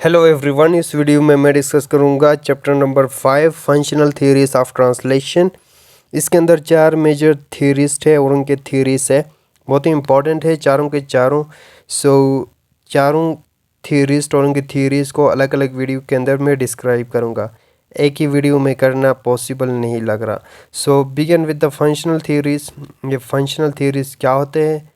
Hello everyone. इस video में मैं डिस्कस करूंगा chapter number 5 functional theories of translation. इसके अंदर 4 मेजर थ्योरिस्ट है और उनके थ्योरीज है बहुत ही इंपॉर्टेंट है चारों के चारों। चारों थ्योरिस्ट और उनकी थ्योरीज को अलग अलग वीडियो के अंदर मैं डिस्क्राइब करूंगा। एक ही वीडियो में करना पॉसिबल नहीं लग रहा। Begin with the functional theories. ये फंक्शनल थ्योरीज क्या होते हैं?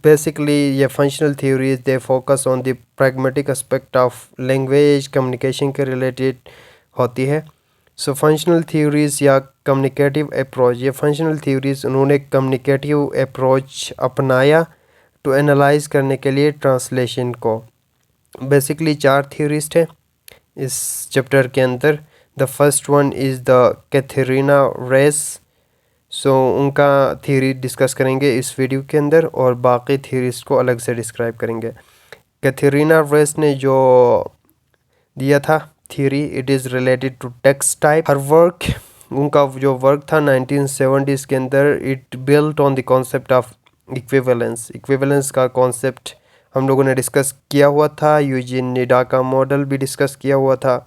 Basically, ये functional theories they focus on the pragmatic aspect of language communication के related होती है। functional theories या communicative approach, ये functional theories उन्होंने communicative approach अपनाया to analyze करने के लिए translation को। Basically 4 theorist है इस चैप्टर के अंदर। The first one is the Katharina Reiss. उनका थ्योरी डिस्कस करेंगे इस वीडियो के अंदर और बाकी थ्योरीज को अलग से डिस्क्राइब करेंगे। कैथरीना रेस ने जो दिया था theory, it is related to text type. Her work, उनका जो वर्क था 1970s के अंदर, it built on the concept of equivalence. Equivalence का कॉन्सेप्ट हम लोगों ने डिस्कस किया हुआ था। यूजीन निडा का मॉडल भी डिस्कस किया हुआ था,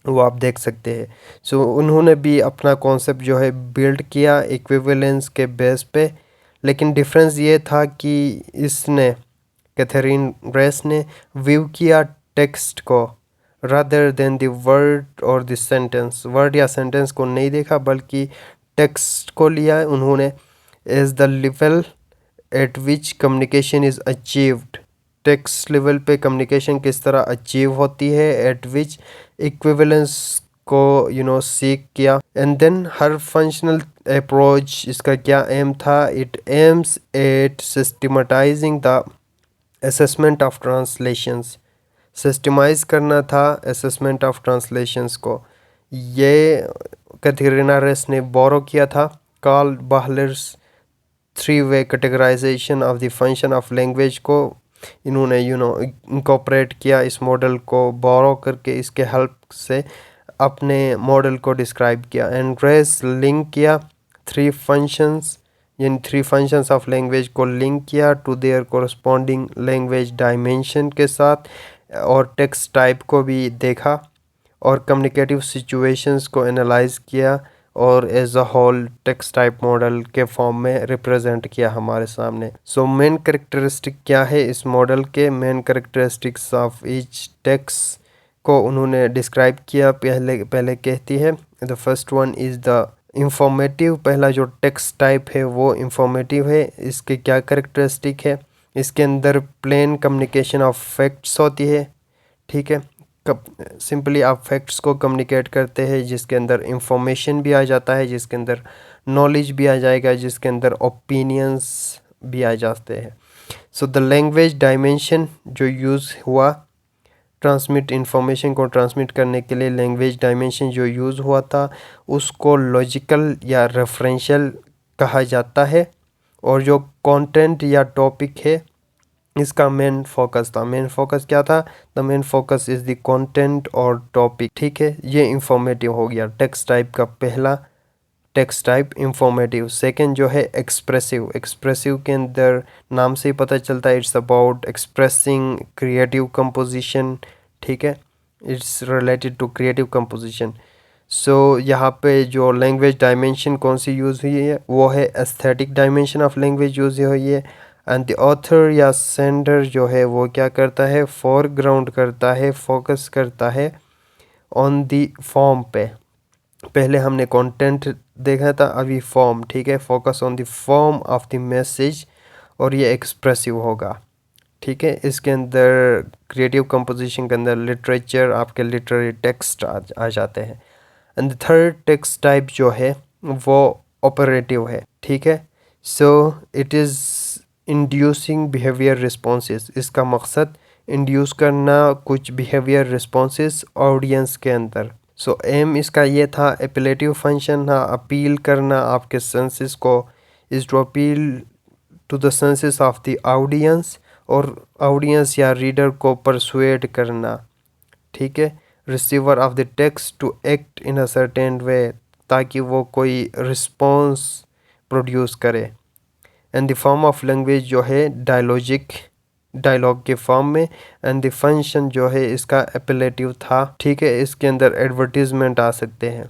वो आप देख सकते हैं। उन्होंने भी अपना कॉन्सेप्ट जो है बिल्ड किया इक्विवेलेंस के बेस पे। लेकिन डिफरेंस ये था कि इसने, कैथरीन रेस ने व्यू किया टेक्स्ट को रादर देन द वर्ड और द सेंटेंस। वर्ड या सेंटेंस को नहीं देखा बल्कि टेक्स्ट को लिया उन्होंने as the level at which communication is achieved. Text level पे कम्युनिकेशन किस तरह अचीव होती है, एट विच इक्विवेलेंस को सीख किया। And then her functional approach, इसका क्या एम था? It aims at systematizing the assessment of translations. Systematize करना था असेसमेंट ऑफ ट्रांसलेशंस को। ये कैथरीना रेस ने बोरो किया था कार्ल बाहलर्स 3-वे categorization of the function of language को। इन्होंने इंकॉर्पोरेट किया इस मॉडल को बोरो करके, इसके हेल्प से अपने मॉडल को डिस्क्राइब किया। एंड रेस लिंक किया 3 फंक्शंस, यानी 3 फंक्शंस ऑफ लैंग्वेज को लिंक किया to their corresponding language dimension के साथ, और टेक्स्ट टाइप को भी देखा और कम्युनिकेटिव सिचुएशंस को एनालाइज किया और as a whole text type model के फॉर्म में रिप्रेजेंट किया हमारे सामने। मेन करेक्टरिस्टिक क्या है इस मॉडल के? Main characteristics of each text को उन्होंने डिस्क्राइब किया। पहले कहती है the first one is the informative. पहला जो टेक्स्ट टाइप है वो इंफॉर्मेटिव है। इसके क्या करेक्टरिस्टिक है? इसके अंदर प्लेन कम्युनिकेशन ऑफ फैक्ट्स होती है, ठीक है। सिंपली आप फैक्ट्स को कम्युनिकेट करते हैं, जिसके अंदर इंफॉर्मेशन भी आ जाता है, जिसके अंदर नॉलेज भी आ जाएगा, जिसके अंदर ओपिनियंस भी आ जाते हैं। द लैंग्वेज डायमेंशन जो यूज़ हुआ ट्रांसमिट इंफॉर्मेशन को ट्रांसमिट करने के लिए, लैंग्वेज डायमेंशन जो यूज़ हुआ था उसको लॉजिकल या रेफरेंशियल कहा जाता है। और जो कंटेंट या टॉपिक है इसका मेन फोकस था। मेन फोकस क्या था? The main focus is the content और टॉपिक, ठीक है। ये इंफॉर्मेटिव हो गया टेक्स्ट टाइप का पहला टेक्स्ट टाइप इंफॉर्मेटिव। सेकंड जो है एक्सप्रेसिव। एक्सप्रेसिव के अंदर नाम से ही पता चलता है it's about expressing creative composition, ठीक है। It's related to creative composition. यहाँ पे जो लैंग्वेज डायमेंशन कौन सी यूज़ हुई है वो है aesthetic dimension of language use हुई है। एंड द ऑथर या सेंडर जो है वो क्या करता है? फोरग्राउंड करता है, फोकस करता है ऑन दी फॉर्म पे। पहले हमने कंटेंट देखा था, अभी फॉर्म, ठीक है। Focus on the form of the message, और ये एक्सप्रेसिव होगा, ठीक है। इसके अंदर क्रिएटिव कंपोजिशन के अंदर लिटरेचर, आपके लिटरेरी टेक्स्ट आ जाते हैं। And the third text type जो है वो ऑपरेटिव है, ठीक है। It is inducing behaviour responses. इसका मकसद इंड्यूस करना कुछ बिहेवियर रिस्पॉन्सेस ऑडियंस के अंदर। एम इसका ये था, एपिलेटिव फंक्शन था, अपील करना आपके सेंसेस को, is to appeal to the senses of the audience, और ऑडियंस या रीडर को परसुएड करना, ठीक है, receiver of the text to act in a certain way, ताकि वो कोई रिस्पॉन्स प्रोड्यूस करे। And the form of language जो है डायलॉजिक डायलॉग के फॉर्म में। एंड द फंक्शन जो है इसका एपेलेटिव था, ठीक है, इसके अंदर एडवर्टीजमेंट आ सकते हैं।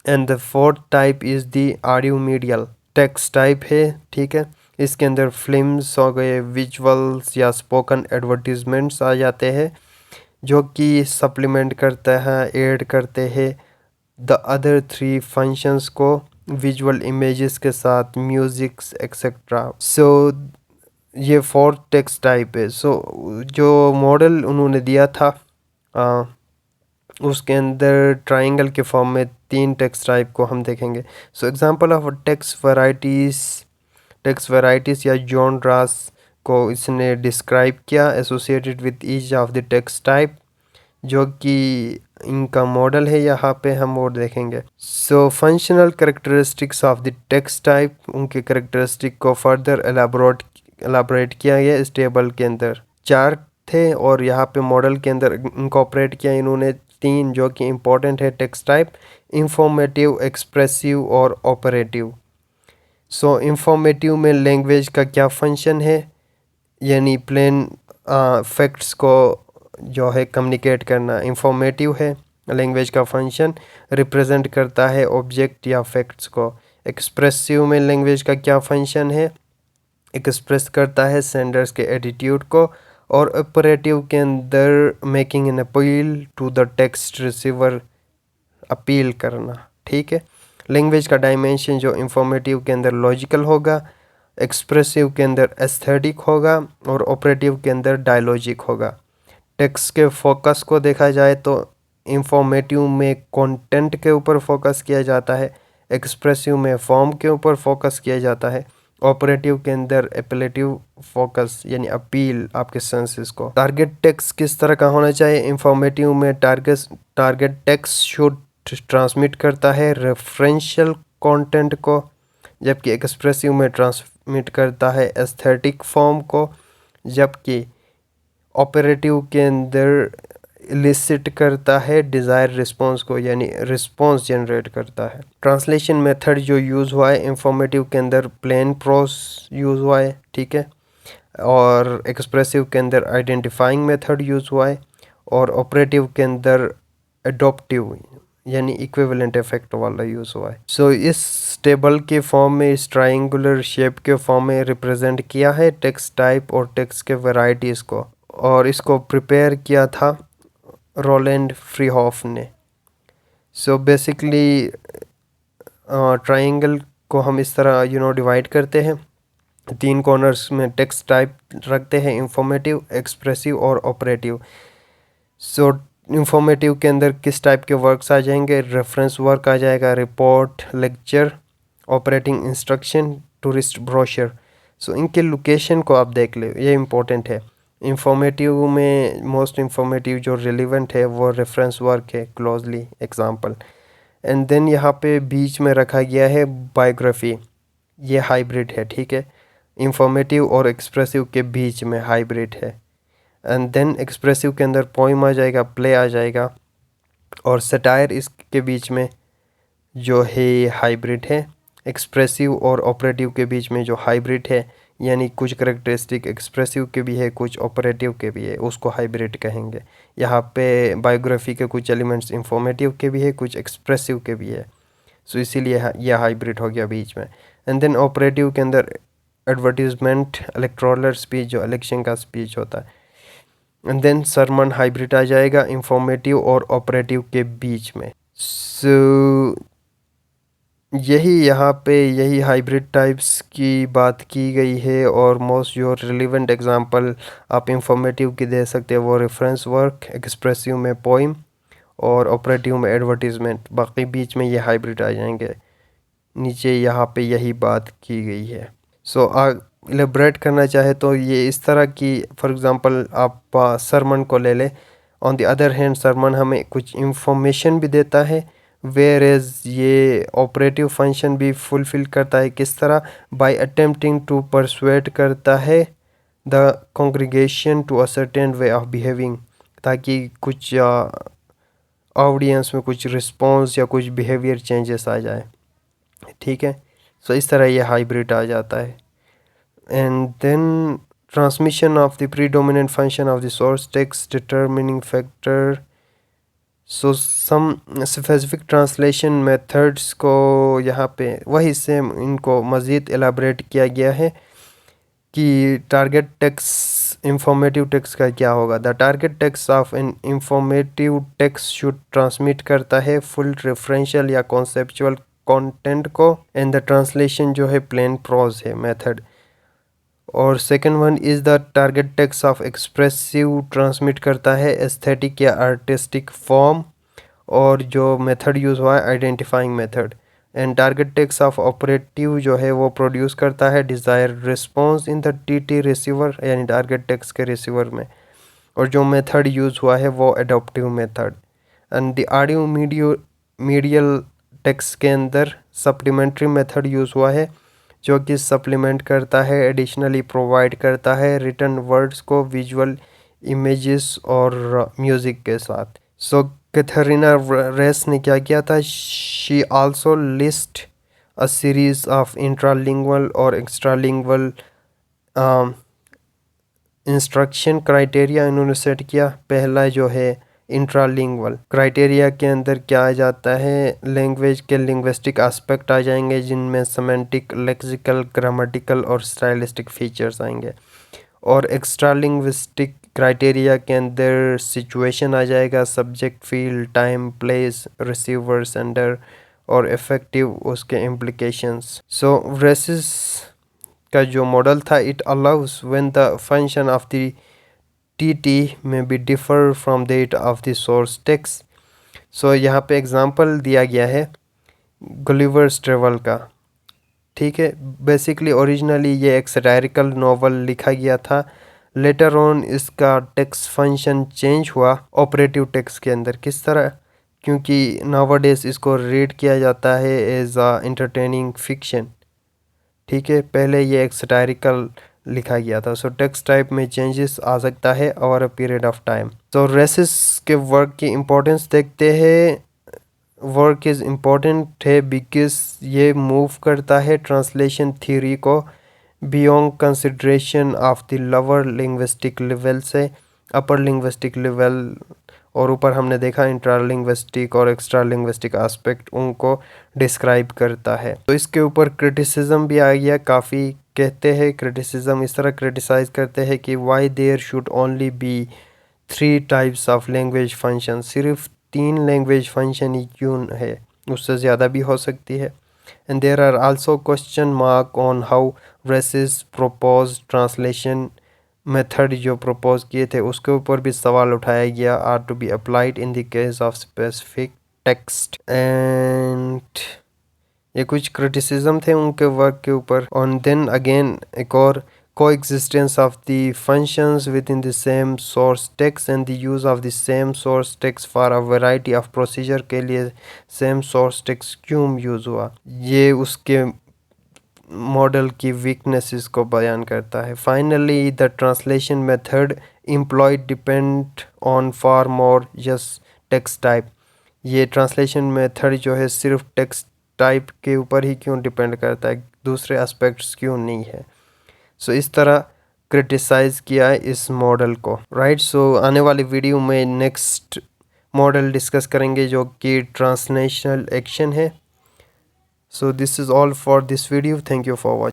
And the fourth type is the audio medial text type है, ठीक है, इसके अंदर फिल्म्स हो गए, विजुअल्स या स्पोकन एडवर्टीजमेंट्स आ जाते हैं जो कि सप्लीमेंट करता है, ऐड करते हैं द अदर थ्री फंक्शंस को विजुअल इमेजेस के साथ, म्यूजिक्स एक्सेट्रा। सो ये फोर्थ टेक्स्ट टाइप है। सो जो मॉडल उन्होंने दिया था उसके अंदर ट्राइंगल के फॉर्म में 3 टेक्स्ट टाइप को हम देखेंगे। So example of text varieties या जॉनरास को इसने डिस्क्राइब किया associated with each of the text type, जो कि इनका मॉडल है, यहाँ पे हम वो देखेंगे। So functional characteristics of the text type, उनके कैरेक्टरिस्टिक को फर्दर एलाबोरेट किया गया इस टेबल के अंदर। 4 थे और यहाँ पे मॉडल के अंदर इनकॉर्पोरेट किया इन्होंने 3 जो कि इम्पोर्टेंट है टेक्स्ट टाइप, इंफॉर्मेटिव, एक्सप्रेसिव और ऑपरेटिव। सो इंफॉर्मेटिव में लैंग्वेज का क्या फंक्शन है, यानी प्लेन फैक्ट्स को जो है कम्युनिकेट करना। इंफॉर्मेटिव है लैंग्वेज का फंक्शन, रिप्रेजेंट करता है ऑब्जेक्ट या फैक्ट्स को। एक्सप्रेसिव में लैंग्वेज का क्या फंक्शन है, एक्सप्रेस करता है सेंडर्स के एटीट्यूड को। और ऑपरेटिव के अंदर making an appeal to the text receiver, appeal करना, ठीक है। लैंग्वेज का डायमेंशन जो इंफॉर्मेटिव के अंदर लॉजिकल होगा, एक्सप्रेसिव के अंदर एस्थेटिक होगा और ऑपरेटिव के अंदर डायलॉजिक होगा। टेक्स्ट के फोकस को देखा जाए तो इंफॉर्मेटिव में कंटेंट के ऊपर फोकस किया जाता है, एक्सप्रेसिव में फॉर्म के ऊपर फोकस किया जाता है, ऑपरेटिव के अंदर एपेलेटिव फोकस यानी अपील आपके सेंसेस को। टारगेट टेक्स्ट किस तरह का होना चाहिए, इंफॉर्मेटिव में टारगेट टेक्स्ट शुड ट्रांसमिट करता है रेफरेंशियल कंटेंट को, जबकि एक्सप्रेसिव में ट्रांसमिट करता है एस्थेटिक फॉर्म को, जबकि ऑपरेटिव के अंदर इलिसिट करता है डिज़ायर रिस्पॉन्स को, यानी रिस्पॉन्स जनरेट करता है। ट्रांसलेशन मेथड जो यूज़ हुआ है इंफॉर्मेटिव के अंदर प्लेन प्रोस यूज़ हुआ है, ठीक है, और एक्सप्रेसिव के अंदर आइडेंटिफाइंग मेथड यूज़ हुआ है, और ऑपरेटिव के अंदर एडोप्टिव यानी इक्विवेलेंट इफेक्ट वाला यूज़ हुआ है। सो इस टेबल के फॉर्म में, इस ट्राइंगुलर शेप के फॉर्म में रिप्रेजेंट किया है टेक्स्ट टाइप और टेक्स्ट के वैरायटीज़ को, और इसको प्रिपेयर किया था रोलैंड फ्रीहॉफ ने। सो बेसिकली ट्राइंगल को हम इस तरह डिवाइड करते हैं, 3 कॉर्नर्स में टेक्स्ट टाइप रखते हैं, इंफॉर्मेटिव, एक्सप्रेसिव और ऑपरेटिव। सो इंफॉर्मेटिव के अंदर किस टाइप के वर्क्स आ जाएंगे, रेफरेंस वर्क आ जाएगा, report, lecture, operating instruction, tourist brochure. So इनके लोकेशन को आप देख ले, ये इम्पोर्टेंट है। इंफॉर्मेटिव में मोस्ट इंफॉर्मेटिव जो रिलेवेंट है वो रेफरेंस वर्क है, क्लोजली एग्जांपल। एंड देन यहाँ पे बीच में रखा गया है बायोग्राफी, ये हाइब्रिड है, ठीक है, इंफॉर्मेटिव और एक्सप्रेसिव के बीच में हाइब्रिड है। एंड देन एक्सप्रेसिव के अंदर पोइम आ जाएगा, प्ले आ जाएगा, और सटायर इसके बीच में जो है हाइब्रिड है। एक्सप्रेसिव और ऑपरेटिव के बीच में जो हाइब्रिड है, यानी कुछ करेक्टरिस्टिक एक्सप्रेसिव के भी है, कुछ ऑपरेटिव के भी है, उसको हाइब्रिड कहेंगे। यहाँ पे बायोग्राफी के कुछ एलिमेंट्स इंफॉर्मेटिव के भी है, कुछ एक्सप्रेसिव के भी है, सो इसीलिए यह हाइब्रिड हो गया बीच में। एंड देन ऑपरेटिव के अंदर एडवर्टीजमेंट, इलेक्टोरल स्पीच जो इलेक्शन का स्पीच होता है। एंड देन सरमन हाइब्रिड आ जाएगा इंफॉर्मेटिव और ऑपरेटिव के बीच में। सो यही यहाँ पे यही हाइब्रिड टाइप्स की बात की गई है, और मोस्ट जो रिलेवेंट एग्जांपल आप इंफॉर्मेटिव की दे सकते हैं वो रेफरेंस वर्क, एक्सप्रेसिव में पोइम और ऑपरेटिव में एडवर्टीजमेंट, बाकी बीच में ये हाइब्रिड आ जाएंगे। नीचे यहाँ पे यही बात की गई है। सो एलेबरेट करना चाहे तो ये इस तरह की, फॉर एग्ज़ाम्पल आप सरमन को ले लें। On the other hand sermon हमें कुछ इंफॉर्मेशन भी देता है, वेयर एज ये ऑपरेटिव फंक्शन भी फुलफ़िल करता है। किस तरह, बाय अटेम्प्टिंग टू परसुएट करता है the congregation to a certain way of behaving, ताकि कुछ ऑडियंस में कुछ रिस्पॉन्स या कुछ बिहेवियर चेंजेस आ जाए, ठीक है। सो इस तरह ये हाइब्रिड आ जाता है। And then transmission of the predominant function of the source text determining factor. So some specific translation methods को यहाँ पे वही सेम इनको मज़ीद एलाबरेट किया गया है कि टारगेट टेक्स्ट इंफॉर्मेटिव टेक्स्ट का क्या होगा। The target text of an informative text should transmit करता है फुल रेफरेंशियल या कॉन्सेप्चुअल कंटेंट को, एंड द ट्रांसलेशन जो है प्लेन प्रोज है मेथड। और second one is the target text of expressive transmit करता है एस्थेटिक या आर्टिस्टिक फॉर्म, और जो मेथड यूज़ हुआ है identifying method. And target text of operative जो है वो प्रोड्यूस करता है desire response in the TT receiver, यानी टारगेट टेक्स्ट के रिसीवर में। और जो मेथड यूज़ हुआ है वो adaptive method. And the audio medial text के अंदर सप्लीमेंट्री मेथड यूज़ हुआ है जो कि सप्लीमेंट करता है, एडिशनली प्रोवाइड करता है रिटन वर्ड्स को विजुअल इमेजेस और म्यूज़िक के साथ। सो कैथरीना रेस ने क्या किया था, she also list a series of intralingual और एक्स्ट्रालिंगुअल इंस्ट्रक्शन क्राइटेरिया इन्होंने सेट किया। पहला जो है इंट्रालिंगुअल क्राइटेरिया के अंदर क्या आ जाता है, लैंग्वेज के लिंग्विस्टिक एस्पेक्ट आ जाएंगे जिनमें सेमेंटिक, लेक्सिकल, ग्रामेटिकल और स्टाइलिस्टिक फीचर्स आएंगे। और एक्स्ट्रा लिंग्विस्टिक क्राइटेरिया के अंदर सिचुएशन आ जाएगा, subject, field, time, place, receiver, sender और इफेक्टिव उसके इम्प्लीकेशंस। सो रेसिस का जो मॉडल था, it allows when the function of the TT may be differ from that of the source text. सो यहाँ पे एग्जांपल दिया गया है गुलिवर्स ट्रेवल का, ठीक है। बेसिकली ओरिजिनली ये एक सटायरिकल नॉवल लिखा गया था, लेटर ऑन इसका टेक्स्ट फंक्शन चेंज हुआ ऑपरेटिव टेक्स्ट के अंदर। किस तरह, क्योंकि नावाडेज इसको रीड किया जाता है एज अ इंटरटेनिंग फिक्शन, ठीक है। पहले ये एक सटायरिकल लिखा गया था। सो टेक्स्ट टाइप में चेंजेस आ सकता है over a period of time. तो रेसिस के वर्क की इम्पोर्टेंस देखते हैं। वर्क इज़ इम्पोर्टेंट है बिकॉज ये मूव करता है ट्रांसलेशन थ्योरी को beyond consideration of the lower linguistic level से अपर लिंग्विस्टिक लेवल, और ऊपर हमने देखा इंट्रा लिंग्विस्टिक और एक्स्ट्रा लिंग्विस्टिक एस्पेक्ट उनको डिस्क्राइब करता है। तो इसके ऊपर क्रिटिसिज्म भी आ गया, काफ़ी कहते हैं क्रिटिसिज्म इस तरह क्रिटिसाइज करते हैं कि why there should only be 3 types of language function, सिर्फ 3 लैंग्वेज फंक्शन ही क्यों है, उससे ज़्यादा भी हो सकती है। And there are also question mark on how रेसिस प्रोपोज ट्रांसलेशन मेथड जो प्रपोज किए थे उसके ऊपर भी सवाल उठाया गया, are to be applied in the case of specific text. And ये कुछ क्रिटिसिज्म थे उनके वर्क के ऊपर। और देन अगेन एक और coexistence of the functions with in the same source text and the use of the same source text for a variety of procedure के लिए सेम सोर्स टेक्स्ट क्यों यूज़ हुआ, ये उसके मॉडल की वीकनेसेस को बयान करता है। Finally the translation method employed depend on far more just text type. ये ट्रांसलेशन मेथड जो है सिर्फ टेक्स्ट टाइप के ऊपर ही क्यों डिपेंड करता है, दूसरे एस्पेक्ट्स क्यों नहीं है। सो इस तरह क्रिटिसाइज़ किया है इस मॉडल को, राइट। सो आने वाली वीडियो में नेक्स्ट मॉडल डिस्कस करेंगे जो कि ट्रांसलेशनल एक्शन है। So this is all for this video. Thank you for watching.